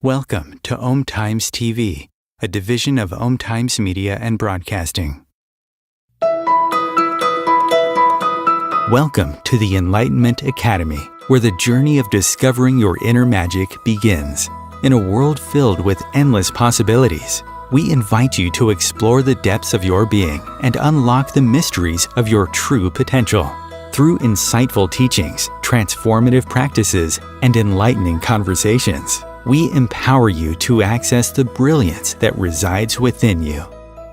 Welcome to OmTimes TV, a division of OmTimes Media and Broadcasting. Welcome to the Enlightenment Academy, where the journey of discovering your inner magic begins. In a world filled with endless possibilities, we invite you to explore the depths of your being and unlock the mysteries of your true potential. Through insightful teachings, transformative practices, and enlightening conversations, we empower you to access the brilliance that resides within you.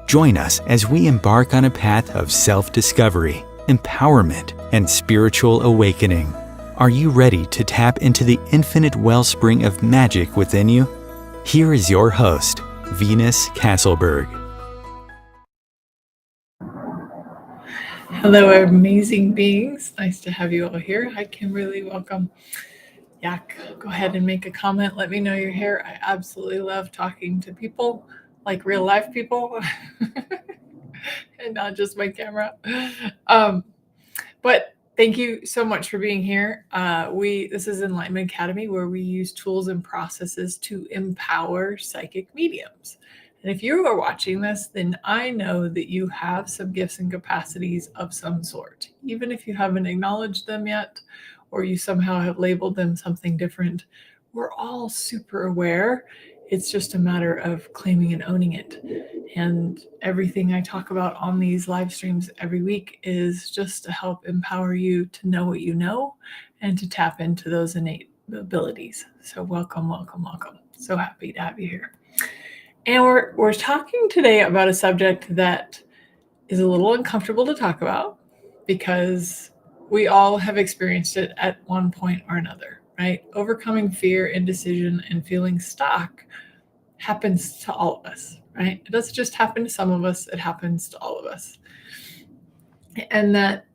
Join us as we embark on a path of self-discovery, empowerment, and spiritual awakening. Are you ready to tap into the infinite wellspring of magic within you? Here is your host, Venus Castleberg. Hello, amazing beings. Nice to have you all here. Hi, Kimberly. Welcome. Yak, go ahead and make a comment. Let me know you're here. I absolutely love talking to people, like real life people, and not just my camera. But thank you so much for being here. This is Enlightenment Academy, where we use tools and processes to empower psychic mediums. And if you are watching this, then I know that you have some gifts and capacities of some sort, even if you haven't acknowledged them yet, or you somehow have labeled them something different. We're all super aware. It's just a matter of claiming and owning it. And everything I talk about on these live streams every week is just to help empower you to know what you know and to tap into those innate abilities. So welcome, welcome, welcome. So happy to have you here. And we're talking today about a subject that is a little uncomfortable to talk about because we all have experienced it at one point or another, right? Overcoming fear, indecision, and feeling stuck happens to all of us, right? It doesn't just happen to some of us, it happens to all of us. And that,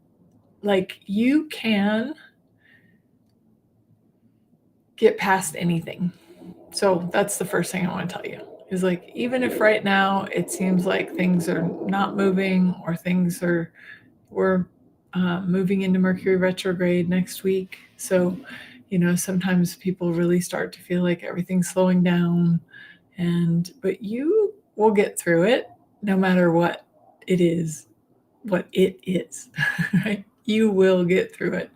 like, you can get past anything. So that's the first thing I want to tell you is like, even if right now it seems like things are not moving or we're moving into Mercury retrograde next week. So, sometimes people really start to feel like everything's slowing down, but you will get through it no matter what it is, right? You will get through it,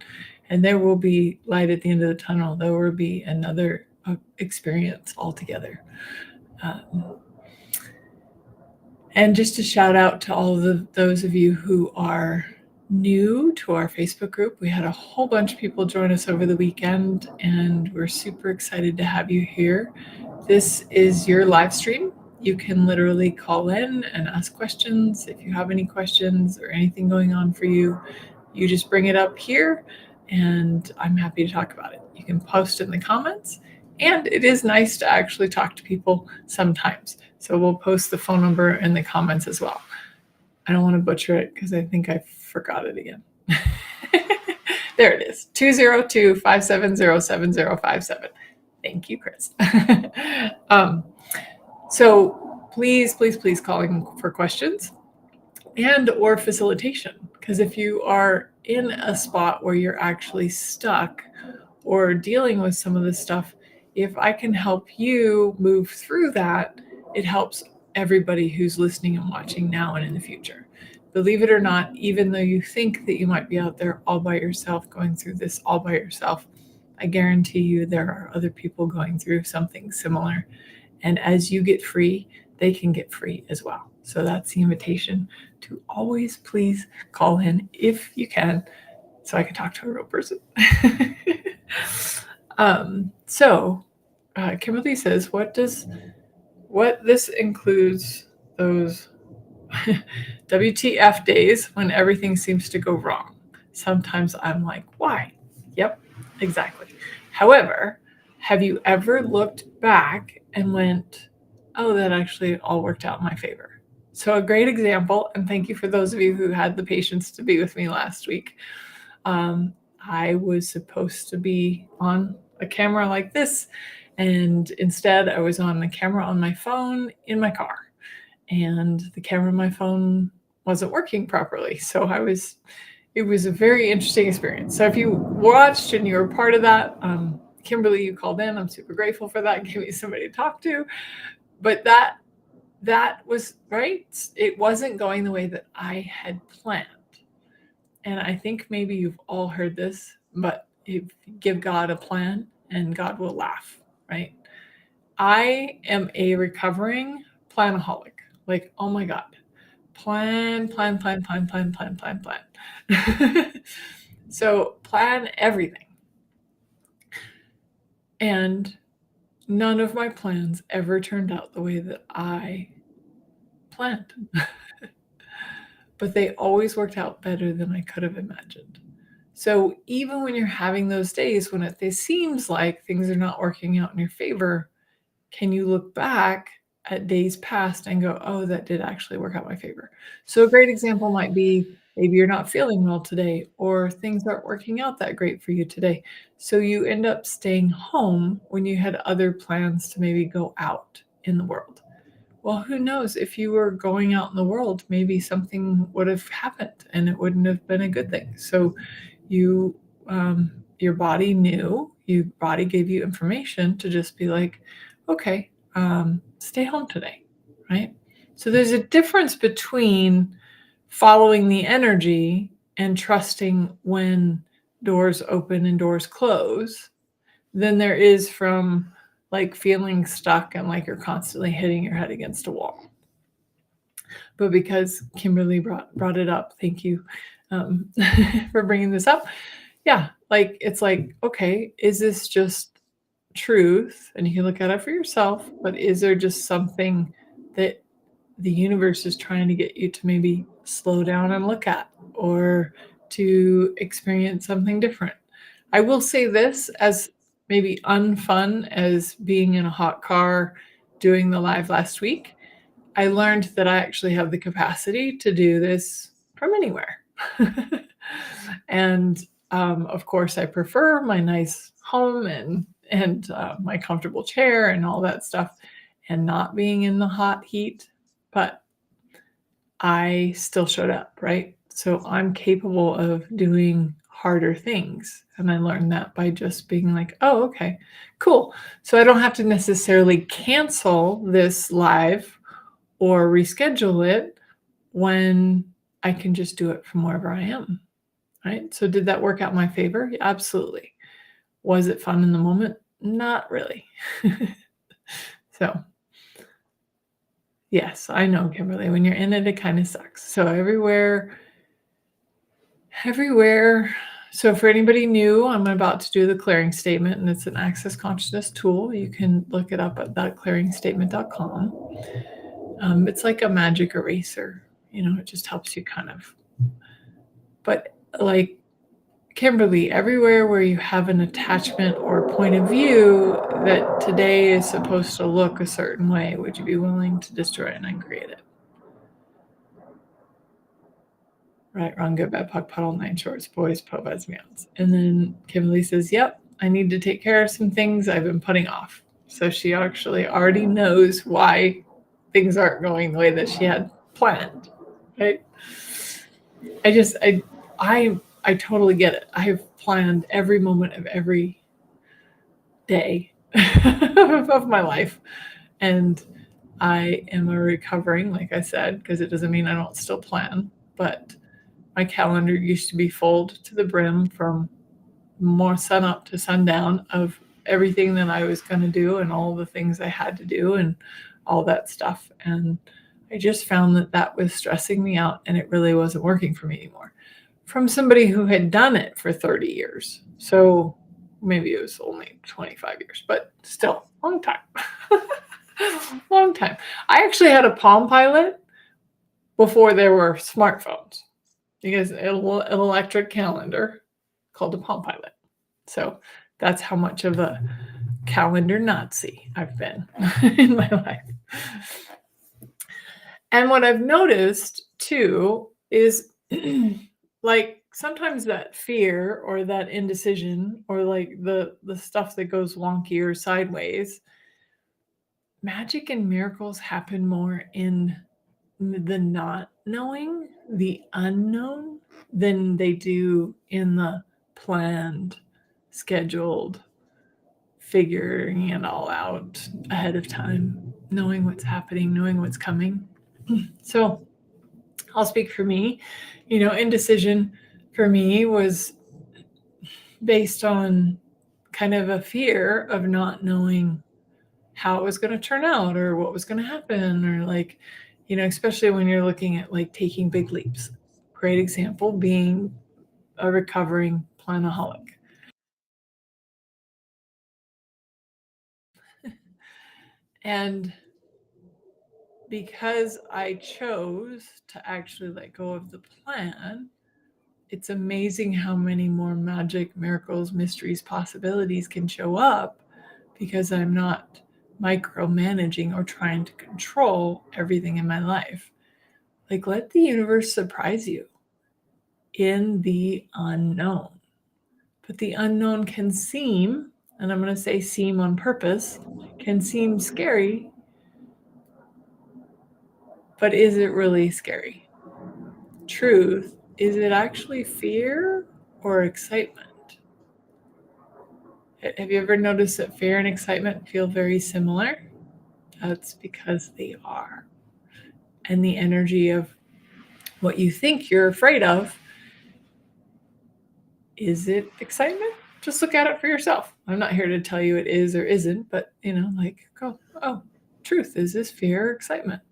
and there will be light at the end of the tunnel. There will be another experience altogether. And just a shout out to all of those of you who are new to our Facebook group. We had a whole bunch of people join us over the weekend, and we're super excited to have you here. This is your live stream. You can literally call in and ask questions. If you have any questions or anything going on for you, you just bring it up here, and I'm happy to talk about it. You can post in the comments, and it is nice to actually talk to people sometimes. So we'll post the phone number in the comments as well. I don't want to butcher it because I think I forgot it again. There it is, 202-570-7057. Thank you, Chris. So please call in for questions and or facilitation. Because if you are in a spot where you're actually stuck or dealing with some of this stuff, if I can help you move through that, it helps everybody who's listening and watching now and in the future. Believe it or not, even though you think that you might be out there all by yourself, going through this all by yourself, I guarantee you there are other people going through something similar. And as you get free, they can get free as well. So that's the invitation to always please call in if you can, so I can talk to a real person. Kimberly says, what this includes those WTF days when everything seems to go wrong. Sometimes I'm like, why? Yep, exactly. However, have you ever looked back and went, oh, that actually all worked out in my favor? So a great example, and thank you for those of you who had the patience to be with me last week. I was supposed to be on a camera like this, and instead I was on the camera on my phone in my car, and the camera on my phone wasn't working properly. So it was a very interesting experience. So if you watched and you were part of that, Kimberly, you called in. I'm super grateful for that. Gave me somebody to talk to. But that was right. It wasn't going the way that I had planned. And I think maybe you've all heard this, but if you give God a plan and God will laugh, right? I am a recovering planaholic. Like, oh my God, plan. So plan everything. And none of my plans ever turned out the way that I planned. But they always worked out better than I could have imagined. So even when you're having those days when it seems like things are not working out in your favor, can you look back at days past and go, oh, that did actually work out in my favor? So a great example might be maybe you're not feeling well today, or things aren't working out that great for you today. So you end up staying home when you had other plans to maybe go out in the world. Well, who knows? If you were going out in the world, maybe something would have happened and it wouldn't have been a good thing. So your body knew, your body gave you information to just be like, okay, stay home today, right? So there's a difference between following the energy and trusting when doors open and doors close than there is from like feeling stuck and like you're constantly hitting your head against a wall. But because Kimberly brought it up, thank you for bringing this up. Yeah, like it's like, okay, is this just truth? And you can look at it for yourself, but is there just something that the universe is trying to get you to maybe slow down and look at, or to experience something different? I will say this, as maybe unfun as being in a hot car doing the live last week, I learned that I actually have the capacity to do this from anywhere. And of course, I prefer my nice home and and my comfortable chair and all that stuff, and not being in the hot heat, but I still showed up, right? So I'm capable of doing harder things. And I learned that by just being like, oh, okay, cool. So I don't have to necessarily cancel this live or reschedule it when I can just do it from wherever I am, right? So did that work out in my favor? Yeah, absolutely. Was it fun in the moment? Not really. So yes, I know, Kimberly, when you're in it, it kind of sucks. So everywhere. So for anybody new, I'm about to do the clearing statement, and it's an access consciousness tool. You can look it up at thatclearingstatement.com. It's like a magic eraser. It just helps you kind of. But like Kimberly, everywhere where you have an attachment or point of view that today is supposed to look a certain way, would you be willing to destroy it and uncreate it? Right, wrong, good, bad, puck, puddle, nine shorts, boys, po-buds, meows. And then Kimberly says, yep, I need to take care of some things I've been putting off. So she actually already knows why things aren't going the way that she had planned, right? I totally get it. I have planned every moment of every day of my life. And I am a recovering, like I said, because it doesn't mean I don't still plan, but my calendar used to be full to the brim from more sun up to sundown of everything that I was going to do and all the things I had to do and all that stuff. And I just found that was stressing me out, and it really wasn't working for me anymore. From somebody who had done it for 30 years. So maybe it was only 25 years, but still, long time. Long time. I actually had a Palm Pilot before there were smartphones. Because an electric calendar called a Palm Pilot. So that's how much of a calendar Nazi I've been in my life. And what I've noticed too is like sometimes that fear or that indecision or like the stuff that goes wonky or sideways, magic and miracles happen more in the not knowing, the unknown, than they do in the planned, scheduled, figuring it all out ahead of time, knowing what's happening, knowing what's coming. So I'll speak for me. Indecision for me was based on kind of a fear of not knowing how it was going to turn out or what was going to happen, or like, especially when you're looking at like taking big leaps. Great example being a recovering planaholic. And because I chose to actually let go of the plan, it's amazing how many more magic, miracles, mysteries, possibilities can show up because I'm not micromanaging or trying to control everything in my life. Like, let the universe surprise you in the unknown. But the unknown can seem, and I'm going to say seem on purpose, can seem scary. But is it really scary? Truth, is it actually fear or excitement? Have you ever noticed that fear and excitement feel very similar? That's because they are. And the energy of what you think you're afraid of, is it excitement? Just look at it for yourself. I'm not here to tell you it is or isn't, but go, oh, truth, is this fear or excitement?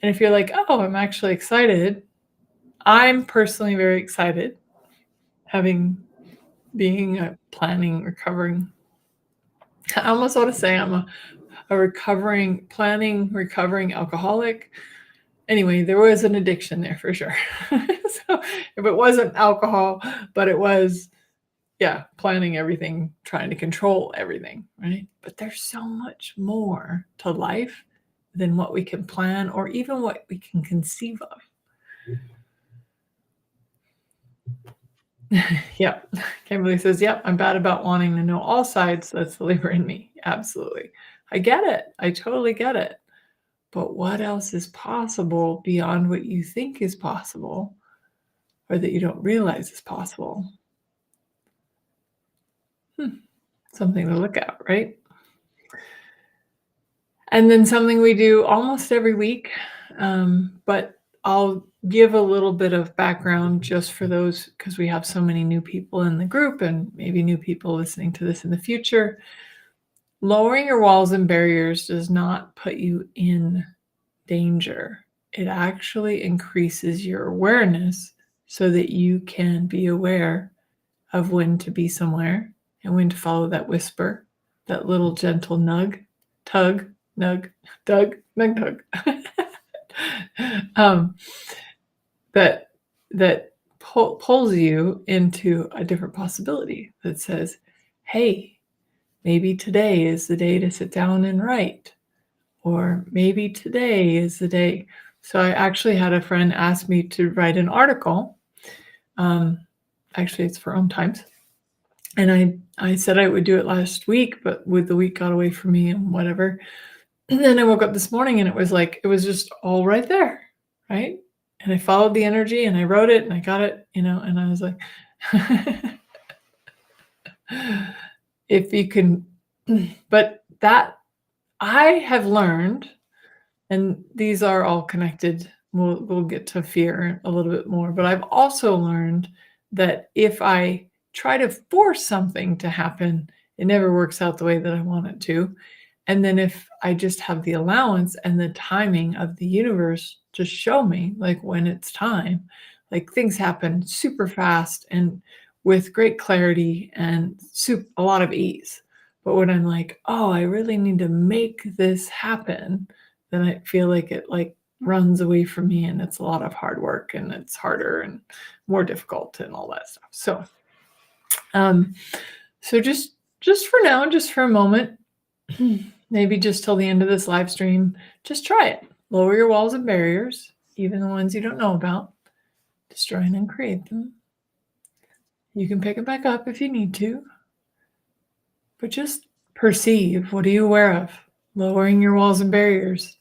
And if you're like, oh, I'm actually excited, I'm personally very excited, being a recovering, I almost want to say I'm a recovering alcoholic. Anyway, there was an addiction there for sure. So if it wasn't alcohol, but it was, planning everything, trying to control everything, right? But there's so much more to life than what we can plan or even what we can conceive of. Yep. Kimberly says, yep, I'm bad about wanting to know all sides. That's the Libra in me. Absolutely. I get it. I totally get it. But what else is possible beyond what you think is possible or that you don't realize is possible? Something to look at, right? And then something we do almost every week, but I'll give a little bit of background just for those because we have so many new people in the group and maybe new people listening to this in the future. Lowering your walls and barriers does not put you in danger. It actually increases your awareness so that you can be aware of when to be somewhere and when to follow that whisper, that little gentle nug, tug, nug, tug, nug, tug. um, that pulls you into a different possibility that says, hey, maybe today is the day to sit down and write, or maybe today is the day. So I actually had a friend ask me to write an article. Actually, it's for OmTimes. And I said I would do it last week, but the week got away from me and whatever. And then I woke up this morning and it was just all right there, right? And I followed the energy and I wrote it and I got it, and I was like, if you can, but that I have learned, and these are all connected. We'll get to fear a little bit more, but I've also learned that if I try to force something to happen, it never works out the way that I want it to. And then if I just have the allowance and the timing of the universe to show me, like when it's time, like things happen super fast and with great clarity and a lot of ease. But when I'm like, oh, I really need to make this happen, then I feel like it like runs away from me and it's a lot of hard work and it's harder and more difficult and all that stuff. Um, so just for now, just for a moment, maybe just till the end of this live stream, just try it. Lower your walls and barriers, even the ones you don't know about. Destroy and then create them. You can pick it back up if you need to, but just perceive. What are you aware of? Lowering your walls and barriers.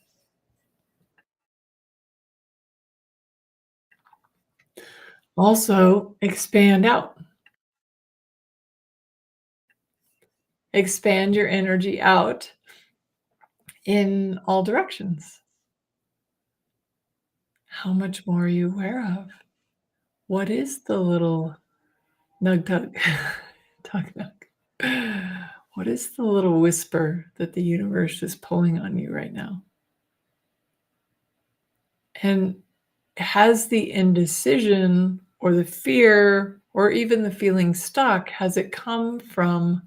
Also, expand out. Expand your energy out in all directions. How much more are you aware of? What is the little nug tug? Tug nug. What is the little whisper that the universe is pulling on you right now? And has the indecision or the fear or even the feeling stuck, has it come from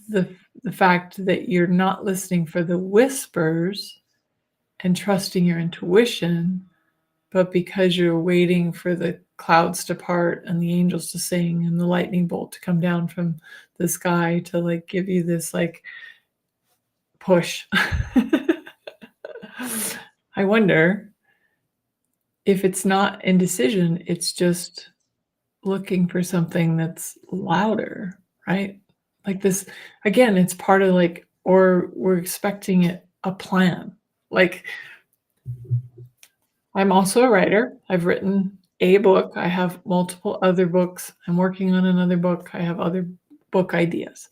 the fact that you're not listening for the whispers and trusting your intuition, but because you're waiting for the clouds to part and the angels to sing and the lightning bolt to come down from the sky to like give you this like push? I wonder if it's not indecision, it's just looking for something that's louder, right? Like this, again, it's part of like, or we're expecting a plan. Like, I'm also a writer. I've written a book. I have multiple other books. I'm working on another book. I have other book ideas.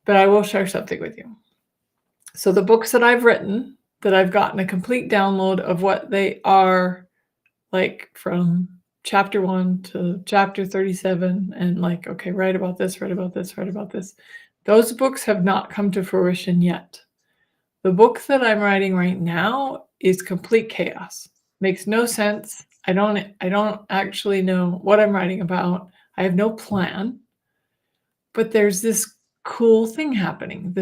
But I will share something with you. So the books that I've written, that I've gotten a complete download of what they are, like from chapter 1 to chapter 37, and like, okay, write about this, write about this, write about this. Those books have not come to fruition yet. The book that I'm writing right now is complete chaos. Makes no sense. I don't actually know what I'm writing about. I have no plan. But there's this cool thing happening.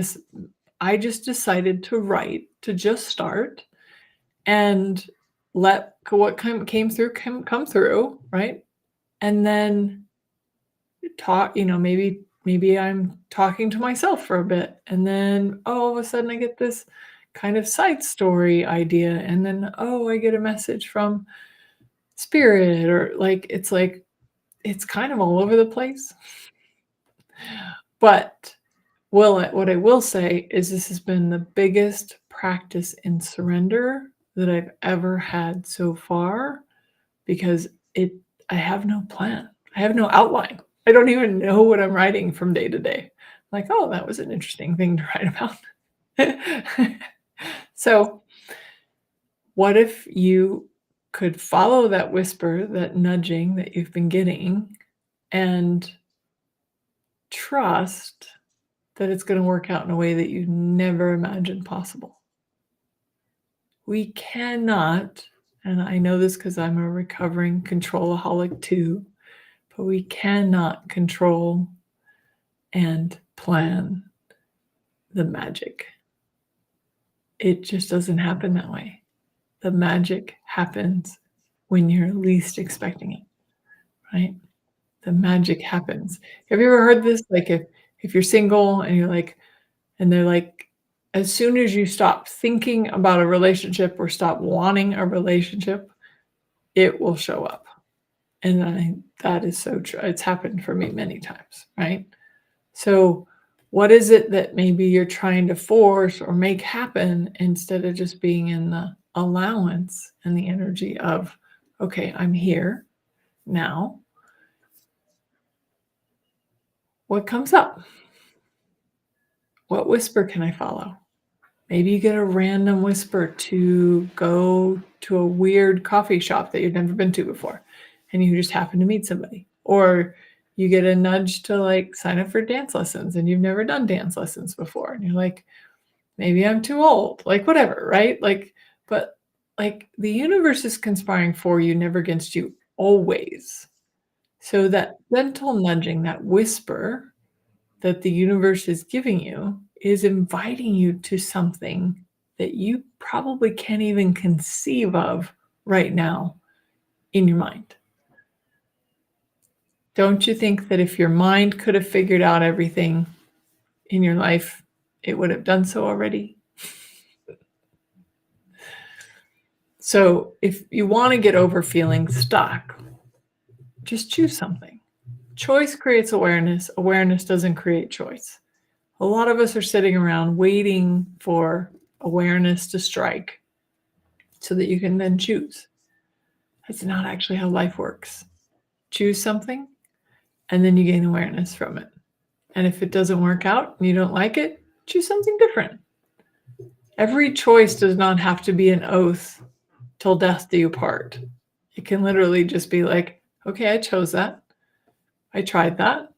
I just decided to write, to just start and let what came through come through, right? And then talk, maybe I'm talking to myself for a bit, and then all of a sudden I get this kind of side story idea, and then I get a message from spirit, or like it's like it's kind of all over the place. But what I will say is this has been the biggest practice in surrender that I've ever had so far because I have no plan. I have no outline. I don't even know what I'm writing from day to day. Like, oh, that was an interesting thing to write about. So, what if you could follow that whisper, that nudging that you've been getting, and trust that it's going to work out in a way that you never imagined possible? We cannot, and I know this because I'm a recovering controlaholic too, but we cannot control and plan the magic. It just doesn't happen that way. The magic happens when you're least expecting it, right? The magic happens. Have you ever heard this? Like if you're single and you're like, and they're like, as soon as you stop thinking about a relationship or stop wanting a relationship, it will show up. And that is so true. It's happened for me many times, right? So what is it that maybe you're trying to force or make happen instead of just being in the allowance and the energy of, okay, I'm here now. What comes up? What whisper can I follow? Maybe you get a random whisper to go to a weird coffee shop that you've never been to before, and you just happen to meet somebody. Or you get a nudge to like sign up for dance lessons and you've never done dance lessons before. And you're like, maybe I'm too old, like whatever, right? But the universe is conspiring for you, never against you, always. So that gentle nudging, that whisper that the universe is giving you is inviting you to something that you probably can't even conceive of right now in your mind. Don't you think that if your mind could have figured out everything in your life, it would have done so already? So if you want to get over feeling stuck, just choose something. Choice creates awareness. Awareness doesn't create choice. A lot of us are sitting around waiting for awareness to strike so that you can then choose. That's not actually how life works. Choose something, and then you gain awareness from it. And if it doesn't work out and you don't like it, choose something different. Every choice does not have to be an oath till death do you part. It can literally just be like, okay, I chose that. I tried that.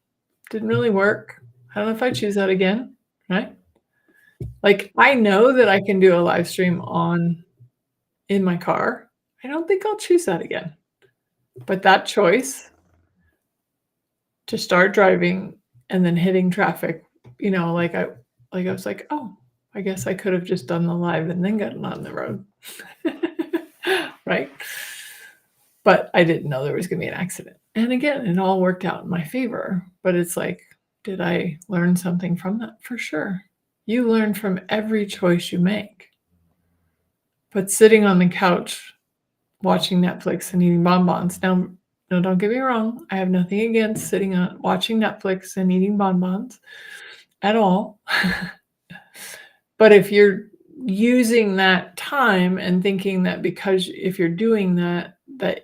Didn't really work. I don't know if I choose that again, right? Like I know that I can do a live stream in my car. I don't think I'll choose that again. But that choice to start driving and then hitting traffic, I was like, oh, I guess I could have just done the live and then gotten on the road. Right? But I didn't know there was going to be an accident. And again, it all worked out in my favor. But it's like, did I learn something from that? For sure. You learn from every choice you make. But sitting on the couch watching Netflix and eating bonbons. Now, no, don't get me wrong. I have nothing against watching Netflix and eating bonbons at all. But if you're using that time and thinking that because if you're doing that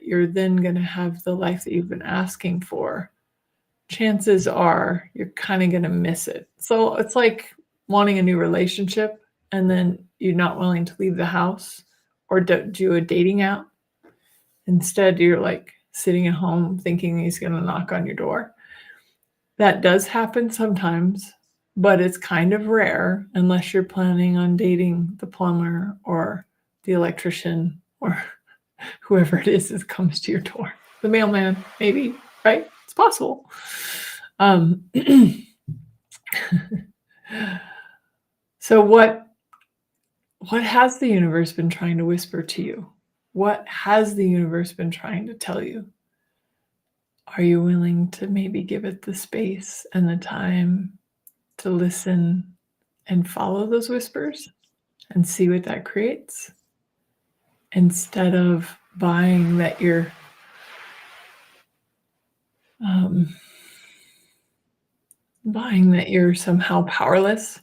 you're then going to have the life that you've been asking for, chances are you're kind of going to miss it. So it's like wanting a new relationship and then you're not willing to leave the house or do a dating app. Instead, you're like sitting at home thinking he's going to knock on your door. That does happen sometimes, but it's kind of rare unless you're planning on dating the plumber or the electrician or whoever it is that comes to your door. The mailman, maybe, right? It's possible. So what has the universe been trying to whisper to you? What has the universe been trying to tell you? Are you willing to maybe give it the space and the time to listen and follow those whispers and see what that creates? Instead of buying that you're Buying that you're somehow powerless.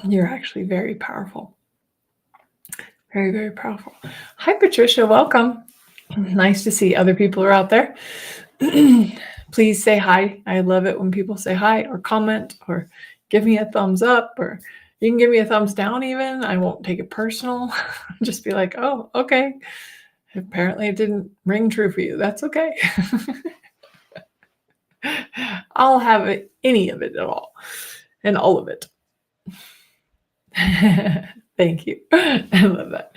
You're actually very powerful. Very, very powerful. Hi, Patricia. Welcome. Nice to see other people are out there. Please say hi. I love it when people say hi or comment or give me a thumbs up, or you can give me a thumbs down even. I won't take it personal. Just be like, oh, okay. Apparently it didn't ring true for you. That's okay. I'll have it, any of it at all, and all of it. Thank you. I love that.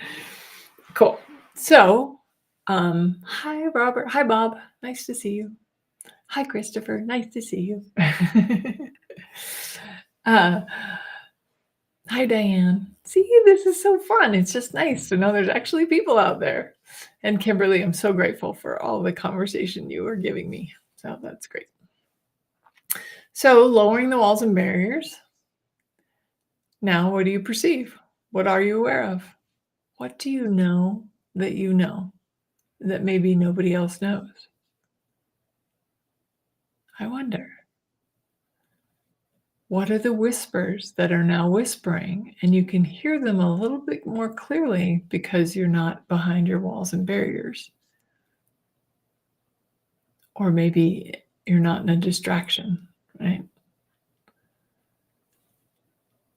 Cool. So, hi, Robert. Hi, Bob. Nice to see you. Hi, Christopher. Nice to see you. Hi, Diane. See, this is so fun. It's just nice to know there's actually people out there. And Kimberly, I'm so grateful for all the conversation you are giving me. So that's great. So, lowering the walls and barriers. Now, what do you perceive? What are you aware of? What do you know that maybe nobody else knows? I wonder. What are the whispers that are now whispering, and you can hear them a little bit more clearly because you're not behind your walls and barriers? Or maybe you're not in a distraction, right?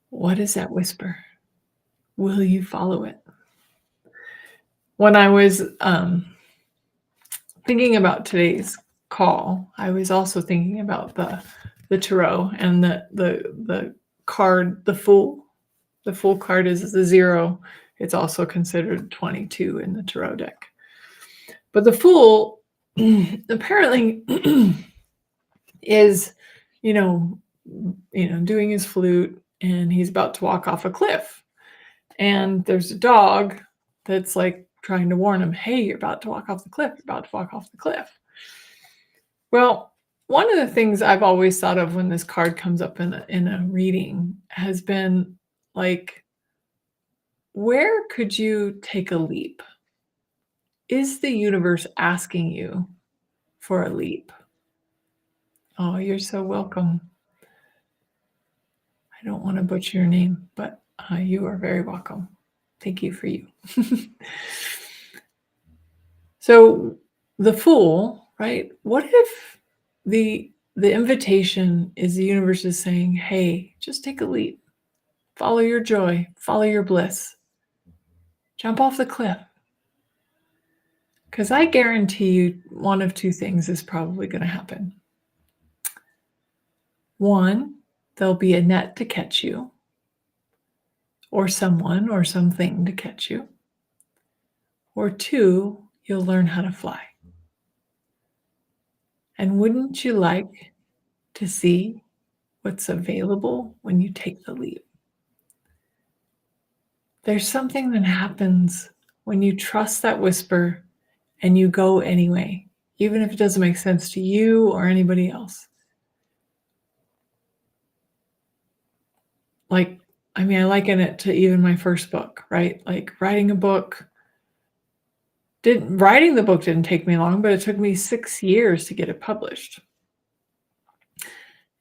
What is that whisper? Will you follow it? When I was thinking about today's call, I was also thinking about the tarot and the card, the Fool. The Fool card is the 0. It's also considered 22 in the tarot deck. But the Fool apparently is, doing his flute, and he's about to walk off a cliff. And there's a dog that's like trying to warn him, hey, you're about to walk off the cliff. You're about to walk off the cliff. Well, one of the things I've always thought of when this card comes up in a reading has been like, where could you take a leap? Is the universe asking you for a leap? Oh, you're so welcome. I don't want to butcher your name, but you are very welcome. Thank you for you. So the Fool, right? What if the invitation is the universe is saying, hey, just take a leap. Follow your joy. Follow your bliss. Jump off the cliff. Because I guarantee you one of two things is probably going to happen. One, there'll be a net to catch you, or someone or something to catch you. Or two, you'll learn how to fly. And wouldn't you like to see what's available when you take the leap? There's something that happens when you trust that whisper and you go anyway, even if it doesn't make sense to you or anybody else. I liken it to even my first book, right? Like writing a book. Writing the book didn't take me long, but it took me 6 years to get it published.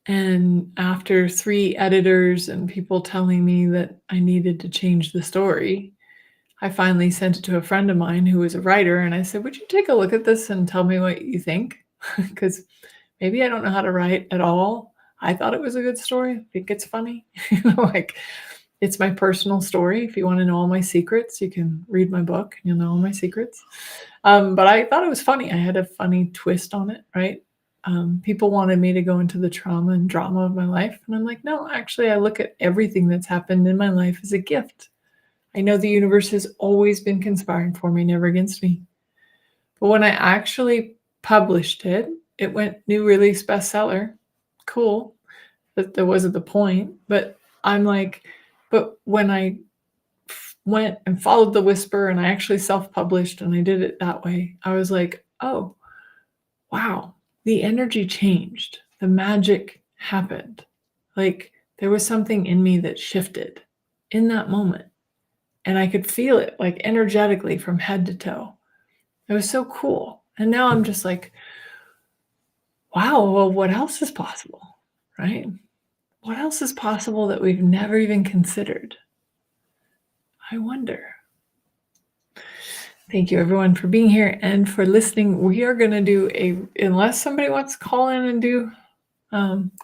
And after 3 editors and people telling me that I needed to change the story, I finally sent it to a friend of mine who was a writer, and I said, would you take a look at this and tell me what you think? Because maybe I don't know how to write at all. I thought it was a good story. I think it's funny. It's my personal story. If you want to know all my secrets, you can read my book and you'll know all my secrets. But I thought it was funny. I had a funny twist on it, right? People wanted me to go into the trauma and drama of my life. And I'm like, no, actually, I look at everything that's happened in my life as a gift. I know the universe has always been conspiring for me, never against me. But when I actually published it, it went new release bestseller. Cool. But that wasn't the point. But I'm like, but when I went and followed the whisper and I actually self-published and I did it that way, I was like, oh, wow, the energy changed. The magic happened. Like there was something in me that shifted in that moment. And I could feel it like energetically from head to toe. It was so cool. And now I'm just like, wow, well, what else is possible, right? What else is possible that we've never even considered? I wonder. Thank you, everyone, for being here and for listening. We are going to do unless somebody wants to call in and do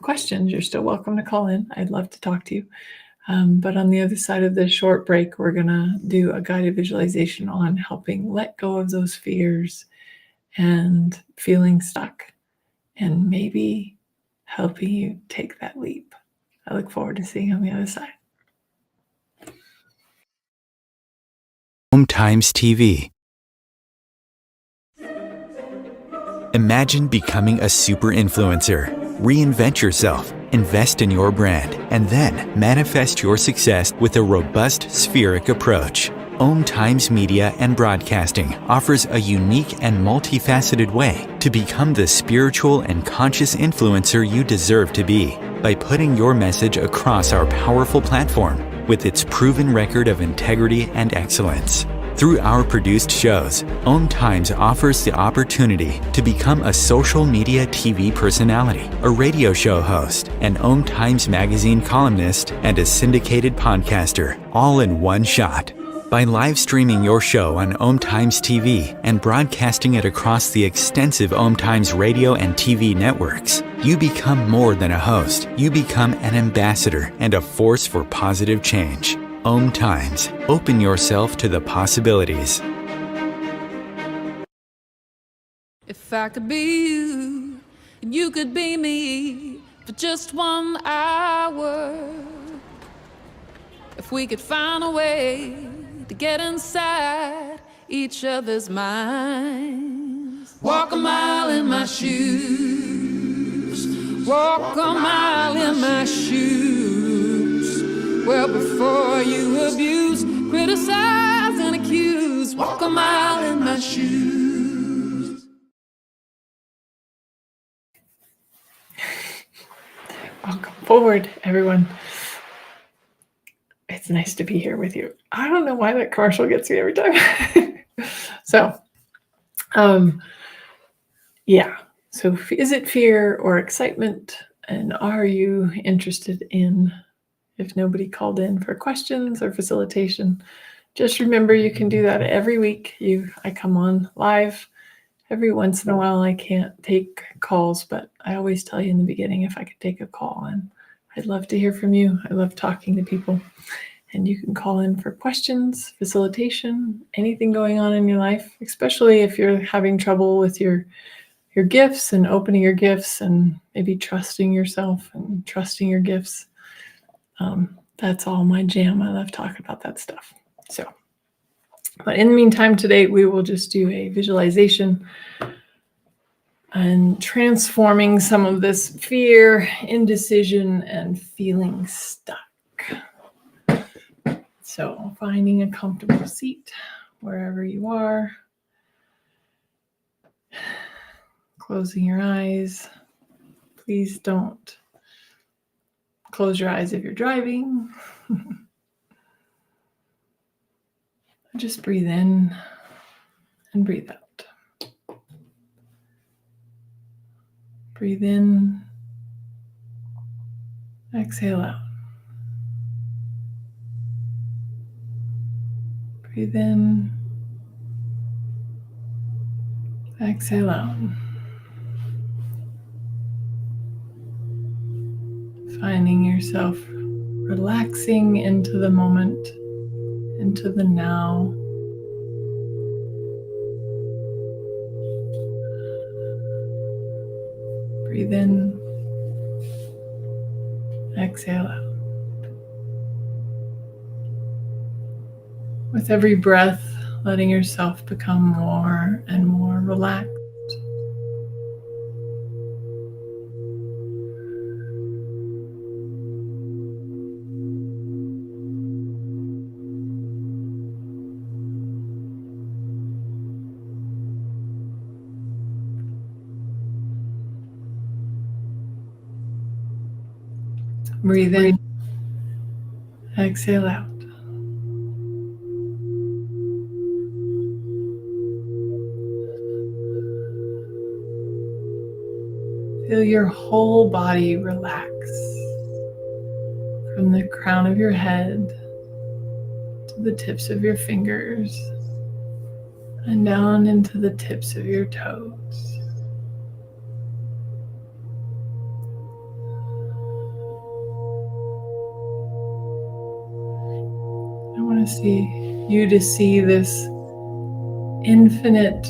questions, you're still welcome to call in. I'd love to talk to you. But on the other side of this short break, we're going to do a guided visualization on helping let go of those fears and feeling stuck and maybe helping you take that leap. I look forward to seeing you on the other side. OmTimes TV. Imagine becoming a super influencer. Reinvent yourself, invest in your brand, and then manifest your success with a robust spheric approach. OmTimes Media and Broadcasting offers a unique and multifaceted way to become the spiritual and conscious influencer you deserve to be by putting your message across our powerful platform with its proven record of integrity and excellence. Through our produced shows, OmTimes offers the opportunity to become a social media TV personality, a radio show host, an OmTimes magazine columnist, and a syndicated podcaster, all in one shot. By live streaming your show on OmTimes TV and broadcasting it across the extensive OmTimes radio and TV networks, you become more than a host. You become an ambassador and a force for positive change. OmTimes. Open yourself to the possibilities. If I could be you, and you could be me for just 1 hour. If we could find a way to get inside each other's minds. Walk a mile in my shoes. Walk a mile in my shoes. Well, before you abuse, criticize, and accuse, walk a mile in my shoes. Welcome forward, everyone. It's nice to be here with you. I don't know why that commercial gets me every time. So, yeah. So is it fear or excitement? And are you interested in, if nobody called in for questions or facilitation, just remember you can do that every week. I come on live every once in a while. I can't take calls, but I always tell you in the beginning if I could take a call, and I'd love to hear from you. I love talking to people. And you can call in for questions, facilitation, anything going on in your life, especially if you're having trouble with your gifts and opening your gifts and maybe trusting yourself and trusting your gifts. That's all my jam. I love talking about that stuff. So, but in the meantime, today we will just do a visualization and transforming some of this fear, indecision, and feeling stuck. So finding a comfortable seat wherever you are, closing your eyes. Please don't close your eyes if you're driving. Just breathe in and breathe out. Breathe in, exhale out. Breathe in, exhale out. Finding yourself relaxing into the moment, into the now. Breathe in, exhale out. With every breath, letting yourself become more and more relaxed. Breathe in, exhale out. Feel your whole body relax from the crown of your head to the tips of your fingers and down into the tips of your toes. I want to see this infinite,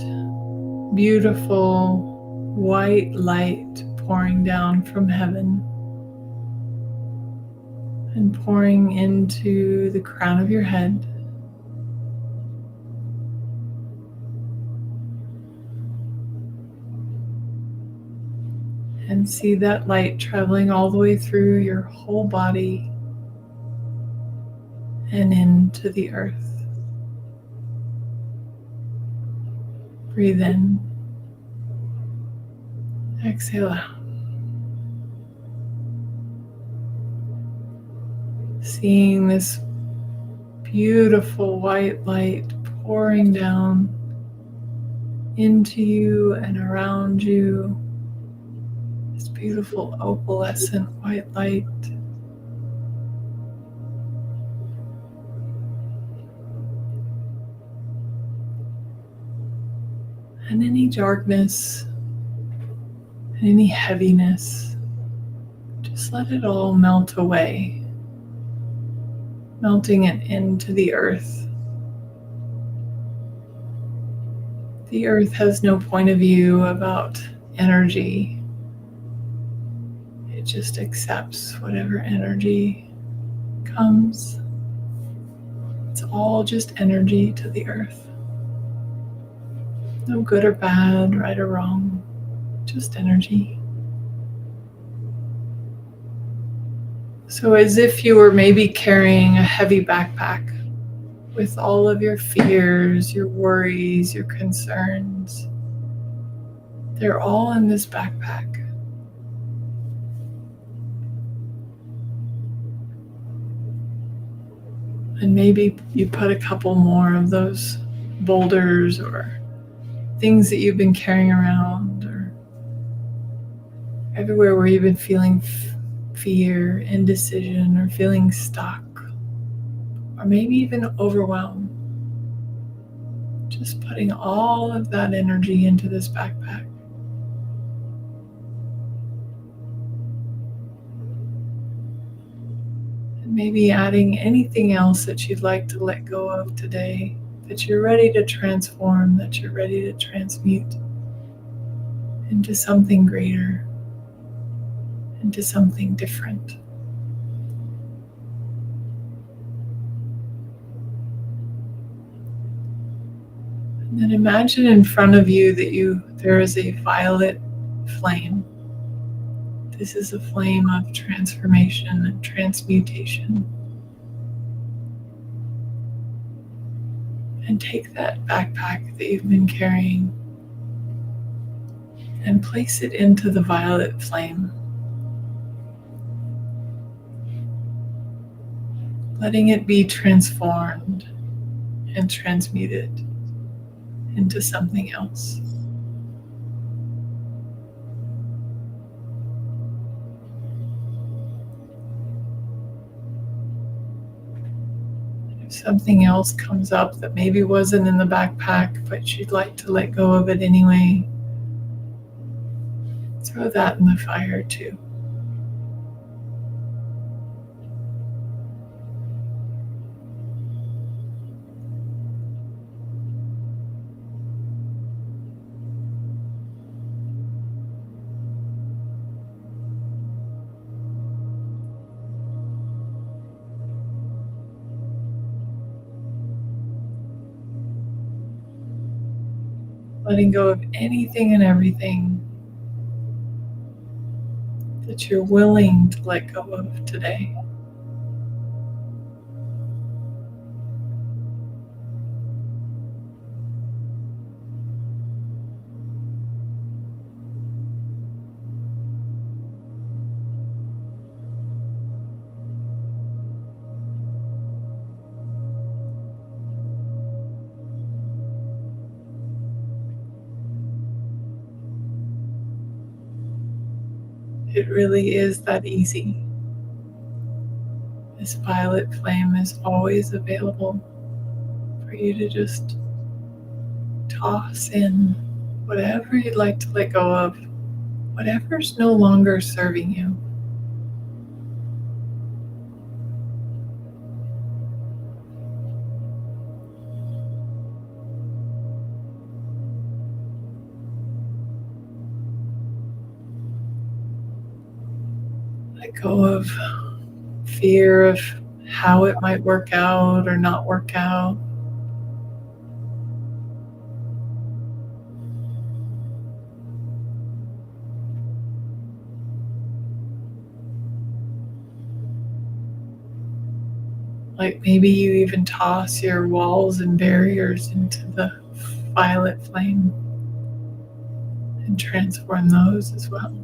beautiful white light pouring down from heaven and pouring into the crown of your head. And see that light traveling all the way through your whole body and into the earth. Breathe in. Exhale out. Seeing this beautiful white light pouring down into you and around you. This beautiful opalescent white light. And any darkness, any heaviness, just let it all melt away, melting it into the earth. The earth has no point of view about energy. It just accepts whatever energy comes. It's all just energy to the earth. No good or bad, right or wrong, just energy. So as if you were maybe carrying a heavy backpack with all of your fears, your worries, your concerns. They're all in this backpack. And maybe you put a couple more of those boulders or things that you've been carrying around, or everywhere where you've been feeling fear, indecision, or feeling stuck, or maybe even overwhelmed. Just putting all of that energy into this backpack. And maybe adding anything else that you'd like to let go of today, that you're ready to transform, that you're ready to transmute into something greater, into something different. And then imagine in front of you that there is a violet flame. This is a flame of transformation and transmutation. And take that backpack that you've been carrying and place it into the violet flame, letting it be transformed and transmuted into something else. If something else comes up that maybe wasn't in the backpack, but you'd like to let go of it anyway, throw that in the fire too. Letting go of anything and everything that you're willing to let go of today. It really is that easy. This violet flame is always available for you to just toss in whatever you'd like to let go of, whatever's no longer serving you. Let go of fear of how it might work out or not work out. Like maybe you even toss your walls and barriers into the violet flame and transform those as well.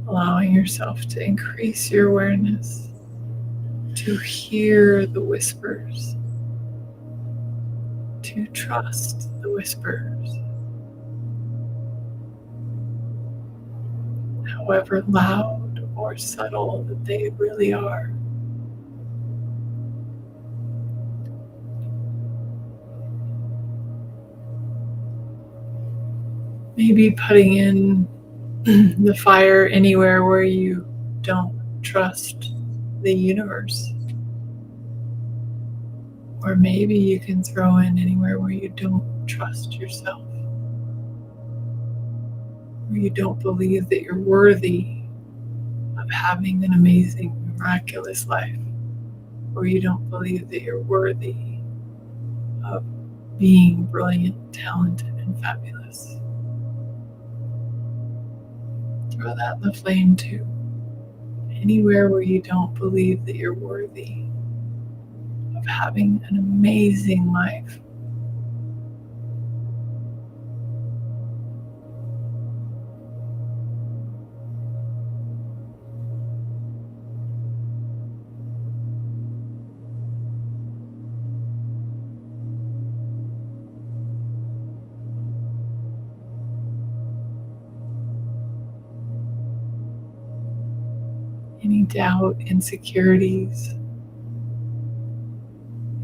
Allowing yourself to increase your awareness, to hear the whispers, to trust the whispers, however loud or subtle that they really are. Maybe putting in the fire anywhere where you don't trust the universe. Or maybe you can throw in anywhere where you don't trust yourself. Where you don't believe that you're worthy of having an amazing, miraculous life. Or you don't believe that you're worthy of being brilliant, talented, and fabulous. Throw that in the flame too. Anywhere where you don't believe that you're worthy of having an amazing life. Any doubt, insecurities,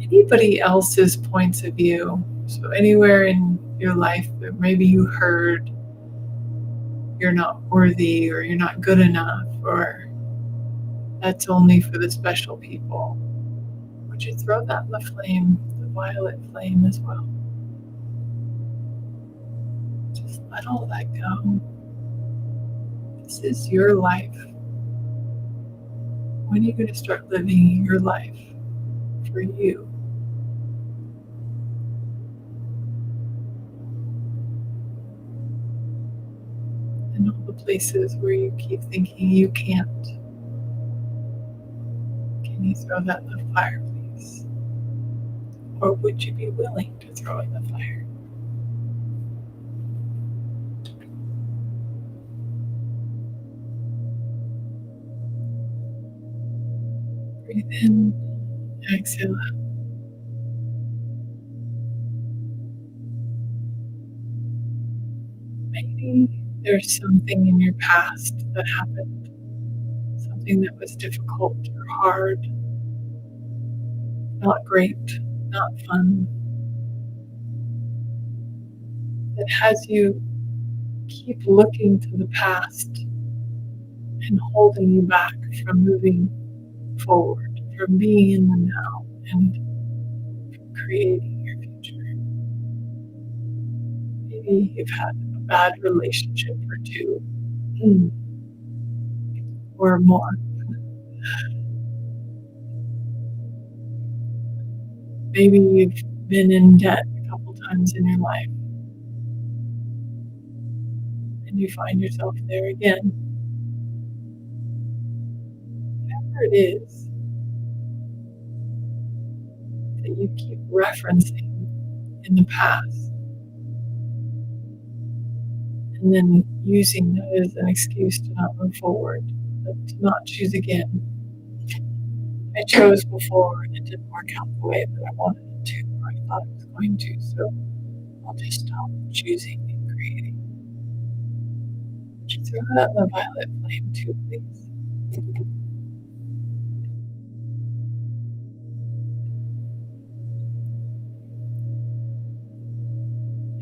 anybody else's points of view. So anywhere in your life that maybe you heard you're not worthy or you're not good enough or that's only for the special people. Would you throw that in the flame, the violet flame as well? Just let all that go. This is your life. When are you going to start living your life for you? And all the places where you keep thinking you can't. Can you throw that in the fire, please? Or would you be willing to throw it in the fire? Breathe in, exhale out. Maybe there's something in your past that happened, something that was difficult or hard, not great, not fun, that has you keep looking to the past and holding you back from moving forward, from being in the now and from creating your future. Maybe you've had a bad relationship or two or more. Maybe you've been in debt a couple times in your life and you find yourself there again. Whatever it is that you keep referencing in the past and then using that as an excuse to not move forward, to not choose again. I chose before and it didn't work out the way that I wanted it to, or I thought it was going to, so I'll just stop choosing and creating. Would you Throw out the violet flame too, please.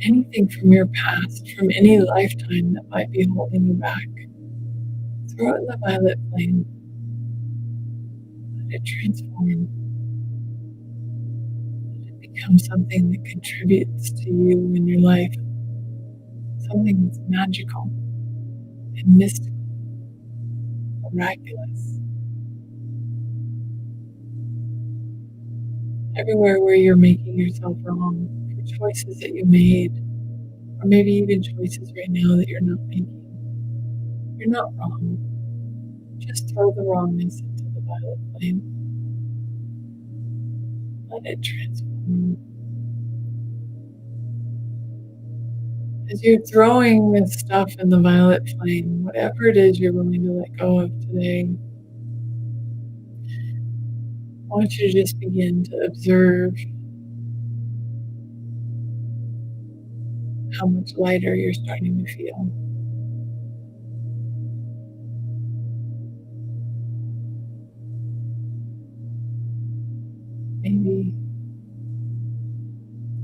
Anything from your past, from any lifetime that might be holding you back, throw it in the violet flame. Let it transform. Let it become something that contributes to you in your life. Something that's magical and mystical, miraculous. Everywhere where you're making yourself wrong for choices that you made, or maybe even choices right now that you're not making, you're not wrong. Just throw the wrongness into the violet flame. Let it transform. As you're throwing this stuff in the violet flame, whatever it is you're willing to let go of today, I want you to just begin to observe how much lighter you're starting to feel. Maybe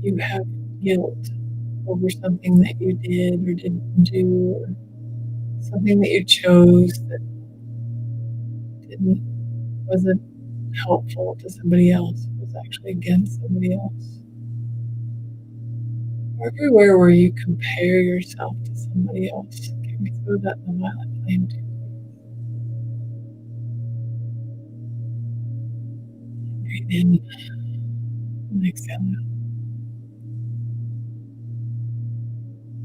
you have guilt over something that you did or didn't do, or something that you chose that wasn't helpful to somebody else, was actually against somebody else. Or everywhere where you compare yourself to somebody else, can we throw that in the violet flame too? Breathe in and exhale out.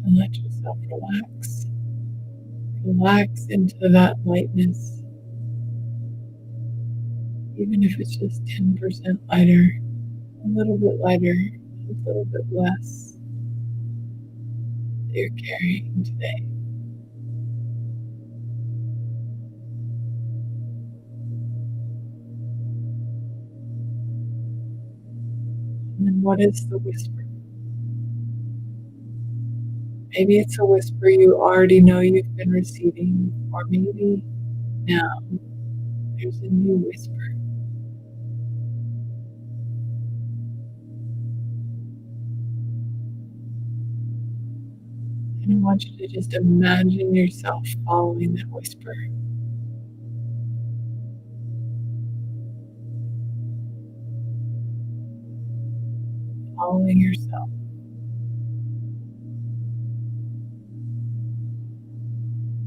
And let yourself relax. Relax into that lightness. Even if it's just 10% lighter, a little bit lighter, a little bit less that you're carrying today. And then what is the whisper? Maybe it's a whisper you already know you've been receiving, or maybe now there's a new whisper. And I want you to just imagine yourself following that whisper. Following yourself.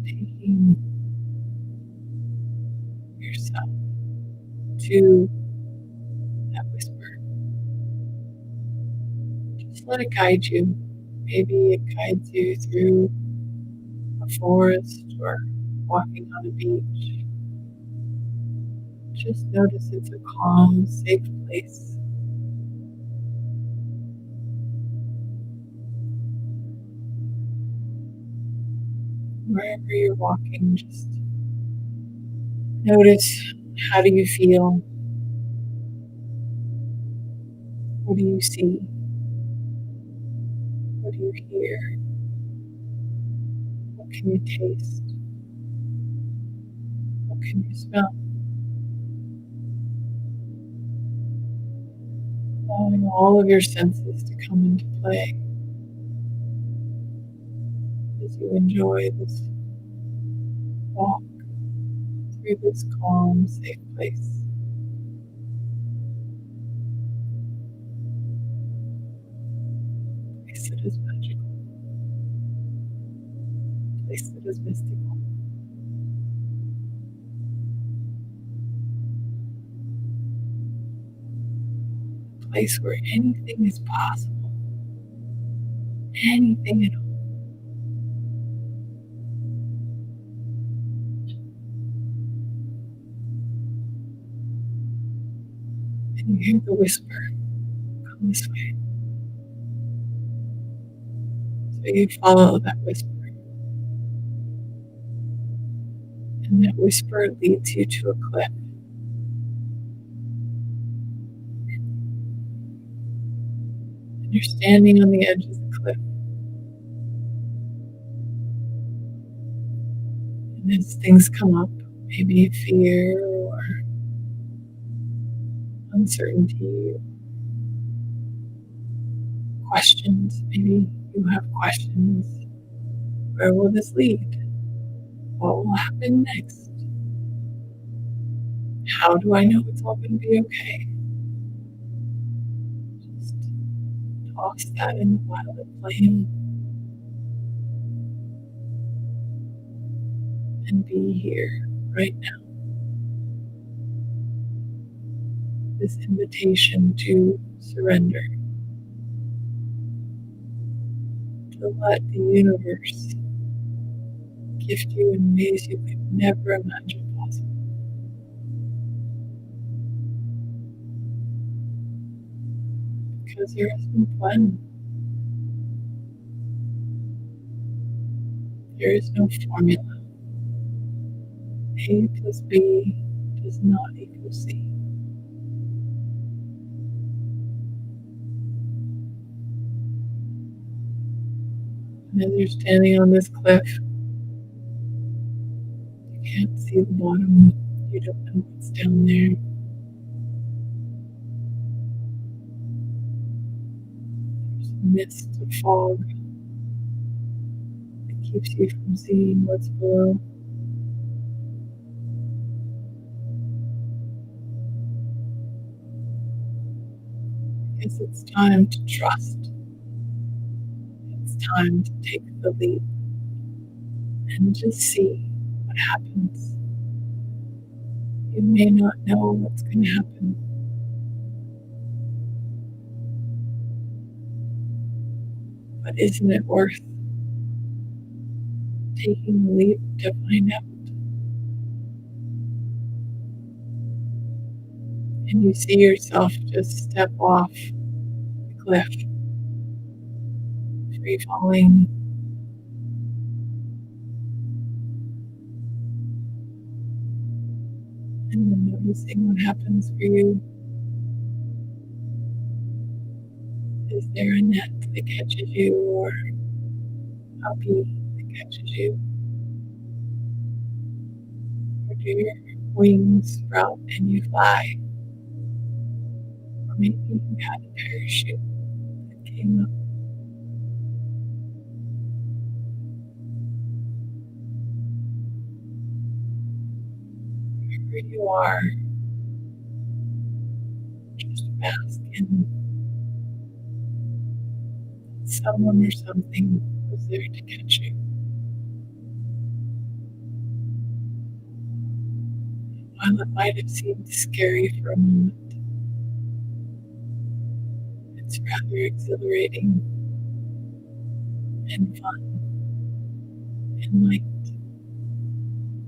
Taking yourself to that whisper. Just let it guide you. Maybe it guides you through a forest or walking on a beach. Just notice it's a calm, safe place. Wherever you're walking, just notice, how do you feel? What do you see? What do you hear? What can you taste? What can you smell? Allowing all of your senses to come into play as you enjoy this walk through this calm, safe place. A place that is magical. A place that is mystical. A place where anything is possible. Anything at all. And you hear the whisper, come this way. So you follow that whisper. And that whisper leads you to a cliff. And you're standing on the edge of the cliff. And as things come up, maybe fear or uncertainty, questions, maybe you have questions. Where will this lead? What will happen next? How do I know it's all going to be okay? Just toss that in the violet flame and be here right now. This invitation to surrender, to let the universe gift you in ways you could never imagine possible. Because there is no plan, there is no formula. A plus B does not equal C. And as you're standing on this cliff, you can't see the bottom, you don't know what's down there. There's a mist of fog that keeps you from seeing what's below. Because it's time to trust. It's time to take the leap and just see what happens. You may not know what's going to happen, but isn't it worth taking the leap to find out? And you see yourself just step off the cliff, free falling. And then noticing what happens for you. Is there a net that catches you, or a bee that catches you? Or do your wings sprout and you fly? Or maybe you had a parachute that came up. Wherever you are, just bask in someone or something was there to catch you. While it might have seemed scary for a moment, it's rather exhilarating and fun and light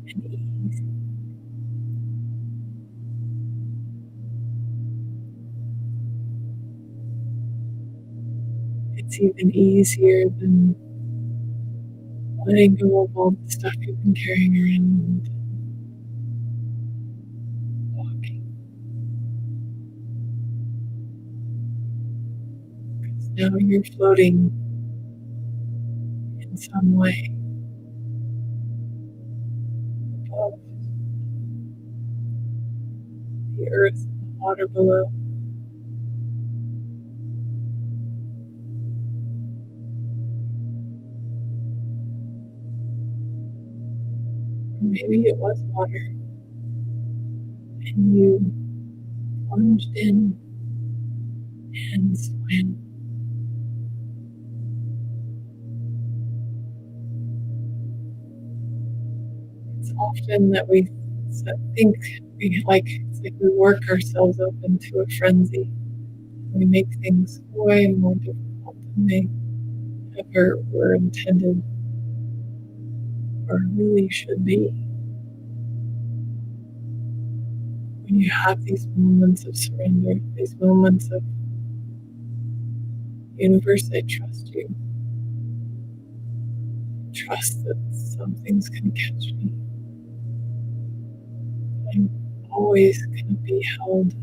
and easy. It's even easier than letting go of all the stuff you've been carrying around, walking. Because now you're floating in some way above the earth and the water below. Or maybe it was water and you plunged in and swam. It's often that we think it's like we work ourselves up into a frenzy. We make things way more difficult than they ever were intended or really should be. When you have these moments of surrender, these moments of universe, I trust you. Trust that something's going to catch me. I'm always going to be held,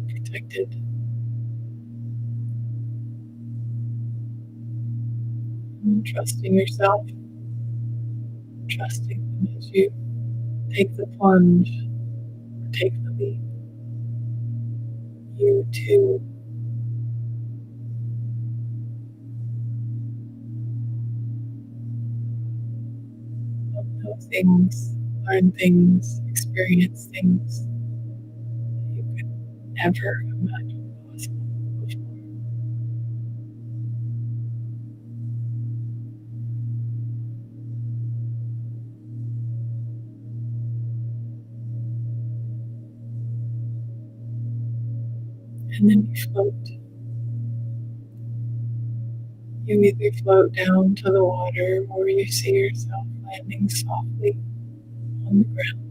protected. And trusting yourself, trusting them as you take the plunge, or take the leap. You too will know things, learn things, experience things you could never imagine possible before. And then you float. You either float down to the water or you see yourself landing softly on the ground.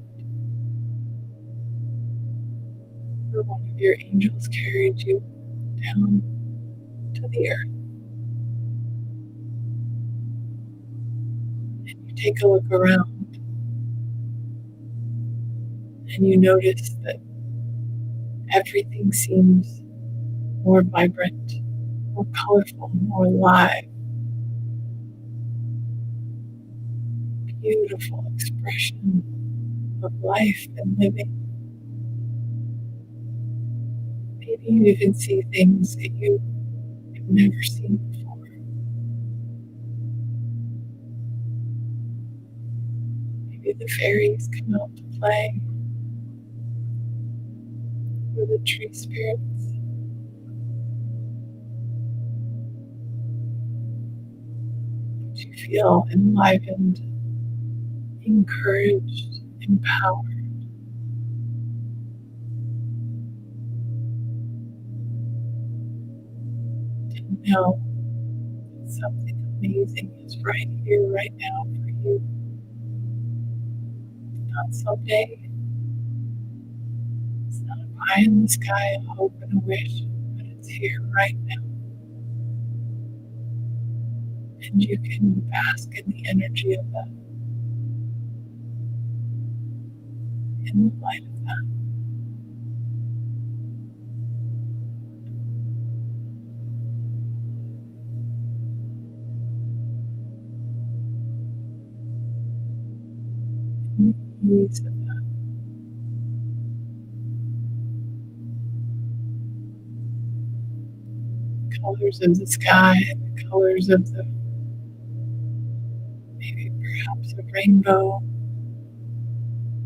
Or one of your angels carried you down to the earth. And you take a look around and you notice that everything seems more vibrant, more colorful, more alive. Beautiful expression of life and living. Maybe you even see things that you have never seen before. Maybe the fairies come out to play, or the tree spirits. But you feel enlivened, encouraged, empowered. To know that something amazing is right here, right now for you. It's not someday. It's not a pie in the sky, a hope and a wish, but it's here right now. And you can bask in the energy of that, in the light of that. In the ease of that. The colors of the sky, the colors of the, maybe perhaps a rainbow.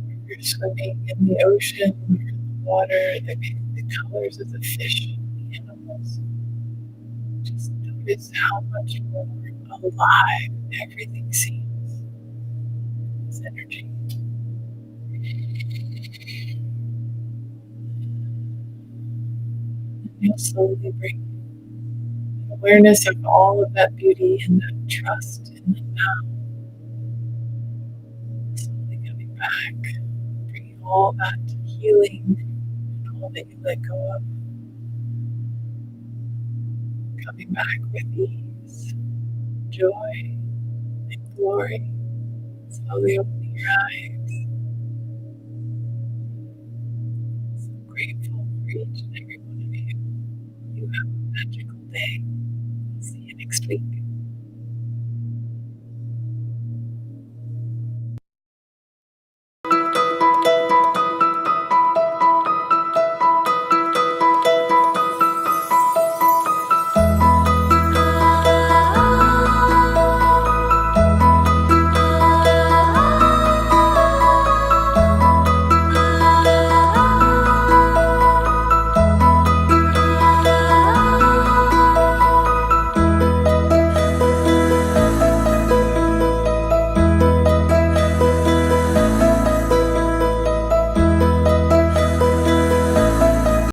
If you're swimming in the ocean or in the water, the colors of the fish and the animals. Just notice how much more alive everything seems. This energy. And you'll slowly bring awareness of all of that beauty and that trust in the now. Slowly coming back, bringing all that healing and all that you let go of. Coming back with ease, joy, and glory. Slowly opening your eyes. So grateful for each and